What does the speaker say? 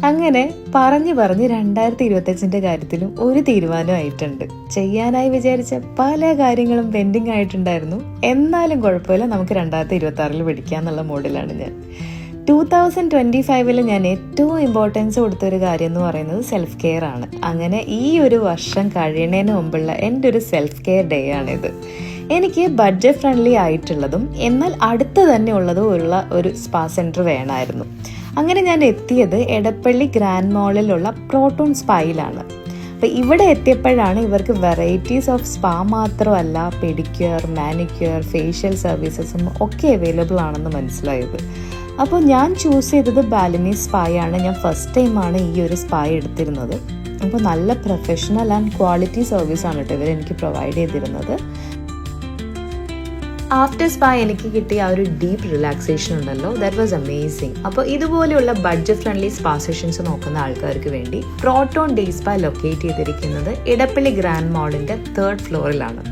അങ്ങനെ പറഞ്ഞ് 2025 കാര്യത്തിലും ഒരു തീരുമാനമായിട്ടുണ്ട്. ചെയ്യാനായി വിചാരിച്ച പല കാര്യങ്ങളും പെൻഡിങ് ആയിട്ടുണ്ടായിരുന്നു. എന്നാലും കുഴപ്പമില്ല, നമുക്ക് 2026 പഠിക്കാന്നുള്ള മോഡിലാണ് ഞാൻ. 2025 ഞാൻ ഏറ്റവും ഇമ്പോർട്ടൻസ് കൊടുത്തൊരു കാര്യം എന്ന് പറയുന്നത് സെൽഫ് കെയർ ആണ്. അങ്ങനെ ഈ ഒരു വർഷം കഴിയുന്നതിന് മുമ്പുള്ള എൻ്റെ ഒരു സെൽഫ് കെയർ ഡേ ആണിത്. എനിക്ക് ബഡ്ജറ്റ് ഫ്രണ്ട്ലി ആയിട്ടുള്ളതും എന്നാൽ അടുത്ത് തന്നെ ഉള്ളതും ഉള്ള ഒരു സ്പാ സെൻറ്റർ വേണമായിരുന്നു. അങ്ങനെ ഞാൻ എത്തിയത് എടപ്പള്ളി ഗ്രാൻഡ് മോളിലുള്ള പ്രോട്ടോൺ സ്പായിലാണ്. അപ്പോൾ ഇവിടെ എത്തിയപ്പോഴാണ് ഇവർക്ക് വെറൈറ്റീസ് ഓഫ് സ്പാ മാത്രമല്ല പെഡിക്യൂർ, മാനിക്യൂർ, ഫേഷ്യൽ സർവീസസും ഒക്കെ അവൈലബിൾ ആണെന്ന് മനസ്സിലായത്. അപ്പോൾ ഞാൻ ചൂസ് ചെയ്തത് ബാലിനീസ് സ്പായാണ്. ഞാൻ ഫസ്റ്റ് ടൈമാണ് ഈ ഒരു സ്പാ എടുത്തിരുന്നത്. അപ്പോൾ നല്ല പ്രൊഫഷണൽ ആൻഡ് ക്വാളിറ്റി സർവീസാണ് കേട്ടോ ഇവരെനിക്ക് പ്രൊവൈഡ് ചെയ്തിരുന്നത്. ആഫ്റ്റർ സ്പാ എനിക്ക് കിട്ടിയ ആ ഒരു ഡീപ്പ് റിലാക്സേഷൻ ഉണ്ടല്ലോ, ദാറ്റ് വാസ് അമേസിങ്. അപ്പോൾ ഇതുപോലെയുള്ള ബഡ്ജറ്റ് ഫ്രണ്ട്ലി സ്പാ സെഷൻസ് നോക്കുന്ന ആൾക്കാർക്ക് വേണ്ടി പ്രോട്ടോൺ ഡേ സ്പാ ലൊക്കേറ്റ് ചെയ്തിരിക്കുന്നത് ഇടപ്പള്ളി ഗ്രാൻഡ് മോളിൻ്റെ 3rd ഫ്ലോറിലാണ്.